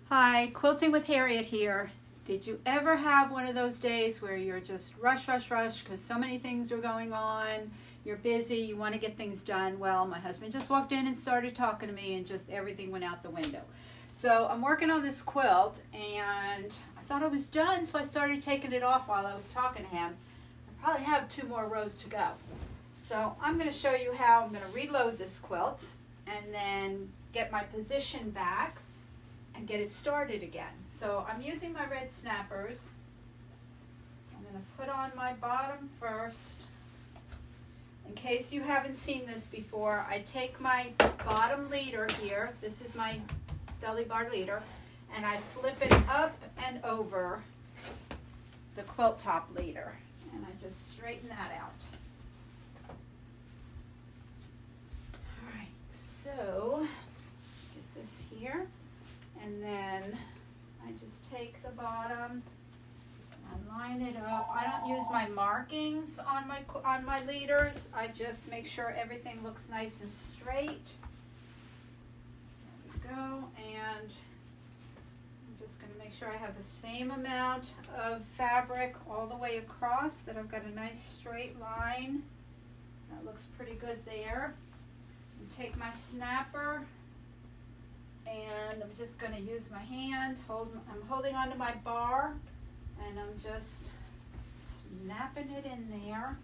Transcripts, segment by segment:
Hi, Quilting with Harriet here. Did you ever have one of those days where you're just rush because so many things are going on, you're busy, you want to get things done? Well, my husband just walked in and started talking to me and just everything went out the window. So I'm working on this quilt and I thought I was done, so I started taking it off while I was talking to him. I probably have 2 more rows to go. So I'm going to show you how I'm going to reload this quilt and then get my position back and get it started again. So I'm using my red snappers. I'm going to put on my bottom first. In case you haven't seen this before, I take my bottom leader here, this is my belly bar leader, and I flip it up and over the quilt top leader. And I just straighten that out. Alright, so get this here. And then I just take the bottom and line it up. I don't use my markings on my leaders. I just make sure everything looks nice and straight. There we go. And I'm just going to make sure I have the same amount of fabric all the way across, that I've got a nice straight line. That looks pretty good there. And take my snapper. And I'm just going to use my hand. I'm holding onto my bar, and I'm just snapping it in there.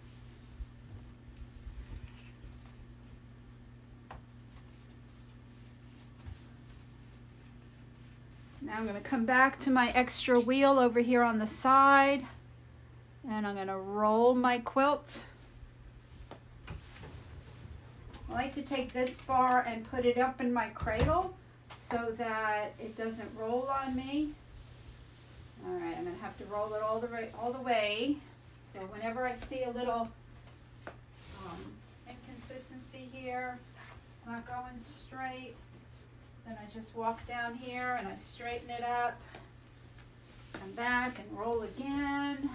Now I'm going to come back to my extra wheel over here on the side, and I'm going to roll my quilt. I like to take this bar and put it up in my cradle, so that it doesn't roll on me. All right, I'm going to have to roll it all the way. So whenever I see a little inconsistency here, it's not going straight, then I just walk down here and I straighten it up, come back and roll again.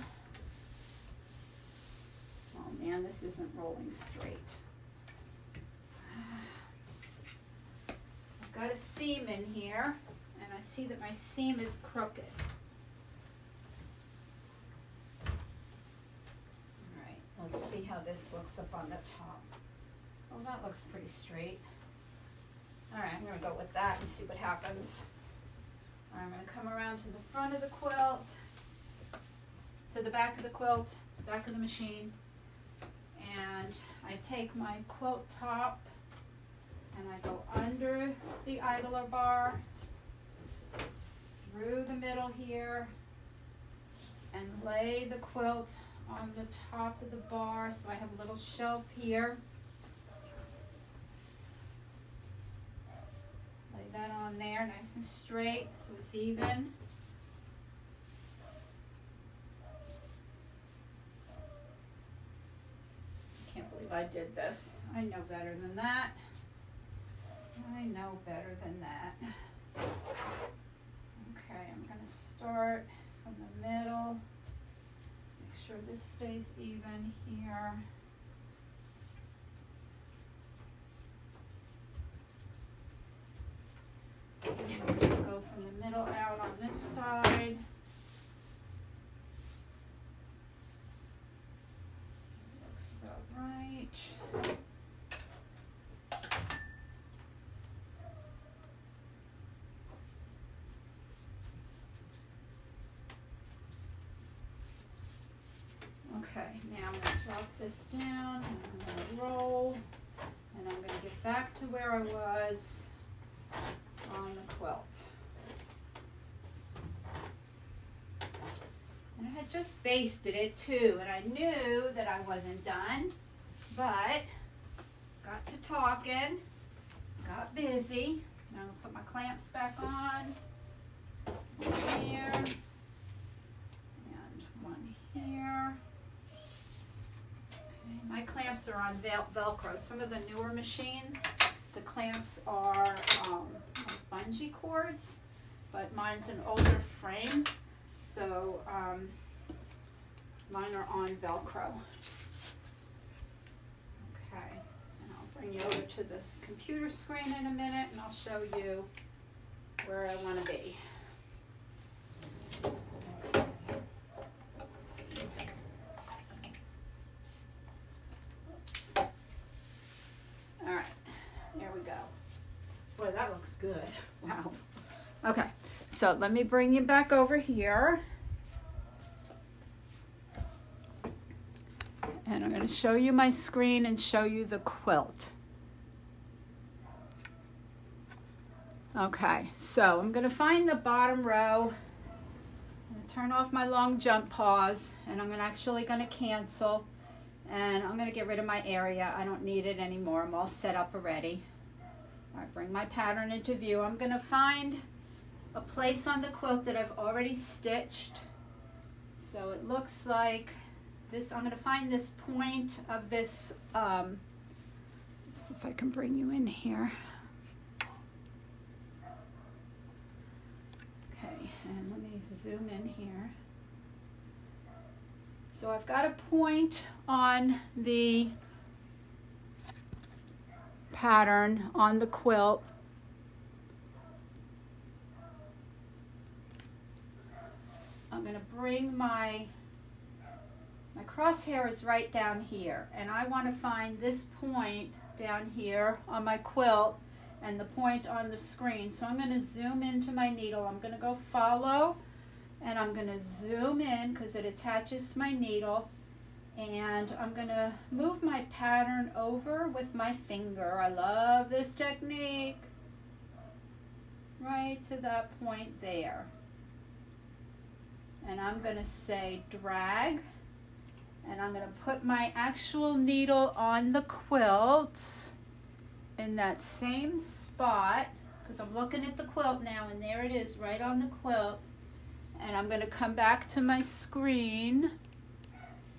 Oh man, this isn't rolling straight. Got a seam in here, and I see that my seam is crooked. Alright, let's see how this looks up on the top. Well, that looks pretty straight. Alright, I'm going to go with that and see what happens. I'm going to come around to the front of the quilt, to the back of the quilt, back of the machine, and I take my quilt top and I go under the idler bar, through the middle here, and lay the quilt on the top of the bar, so I have a little shelf here. Lay that on there, nice and straight, so it's even. Can't believe I did this. I know better than that. I know better than that. Okay, I'm going to start from the middle. Make sure this stays even here. I'm going to go from the middle out on this side. Looks about right. Okay, now I'm going to drop this down, and I'm going to roll, and I'm going to get back to where I was on the quilt. And I had just basted it too, and I knew that I wasn't done, but got to talking, got busy. Now I'm going to put my clamps back on, one here, and one here. My clamps are on Velcro. Some of the newer machines, the clamps are bungee cords, but mine's an older frame, so mine are on Velcro. Okay, and I'll bring you over to the computer screen in a minute, and I'll show you where I want to be. good. Wow. Okay, so let me bring you back over here. And I'm going to show you my screen and show you the quilt. Okay, so I'm going to find the bottom row. I'm going to turn off my long jump pause, and I'm actually going to cancel. And I'm going to get rid of my area. I don't need it anymore. I'm all set up already. All right, bring my pattern into view. I'm going to find a place on the quilt that I've already stitched. So it looks like this. I'm going to find this point of this. Let's see if I can bring you in here. Okay, and let me zoom in here. So I've got a point on the pattern on the quilt. I'm going to bring my crosshair is right down here, and I want to find this point down here on my quilt and the point on the screen. So I'm going to zoom into my needle. I'm going to go follow, and I'm going to zoom in because it attaches to my needle, and I'm going to move my pattern over with my finger. I love this technique. Right to that point there. And I'm going to say drag, and I'm going to put my actual needle on the quilt in that same spot, because I'm looking at the quilt now, and there it is right on the quilt. And I'm going to come back to my screen,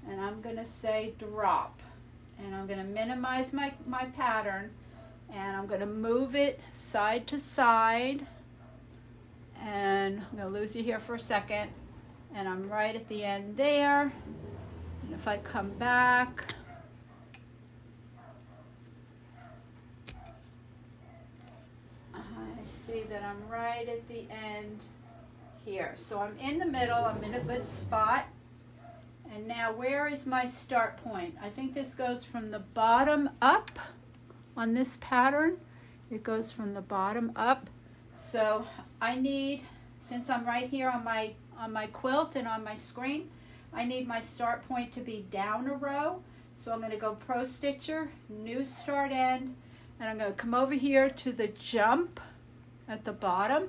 and I'm going to say drop, and I'm going to minimize my pattern, and I'm going to move it side to side, and I'm going to lose you here for a second, and I'm right at the end there. And if I come back, I see that I'm right at the end here. So I'm in the middle, I'm in a good spot. And now where is my start point? I think this goes from the bottom up on this pattern. It goes from the bottom up. So I need, since I'm right here on my quilt and on my screen, I need my start point to be down a row. So I'm going to go Pro Stitcher, new start end, and I'm going to come over here to the jump at the bottom.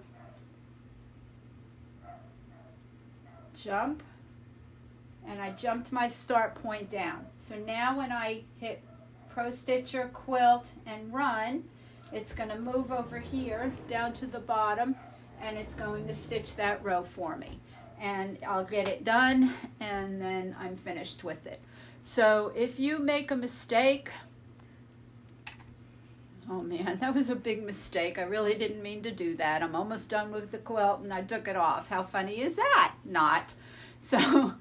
Jump, and I jumped my start point down. So now when I hit Pro Stitcher, quilt, and run, it's going to move over here down to the bottom, and it's going to stitch that row for me. And I'll get it done, and then I'm finished with it. So if you make a mistake, oh man, that was a big mistake. I really didn't mean to do that. I'm almost done with the quilt and I took it off. How funny is that? Not. So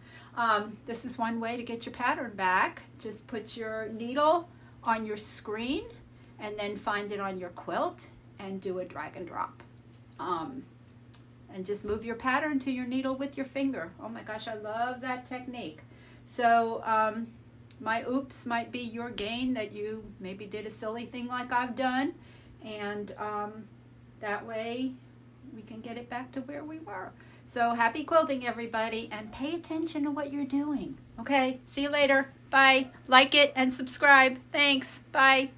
this is one way to get your pattern back. Just put your needle on your screen and then find it on your quilt and do a drag and drop. And just move your pattern to your needle with your finger. Oh my gosh, I love that technique. So my oops might be your gain, that you maybe did a silly thing like I've done, and that way we can get it back to where we were. So happy quilting, everybody, and pay attention to what you're doing. Okay, see you later. Bye. Like it and subscribe. Thanks. Bye.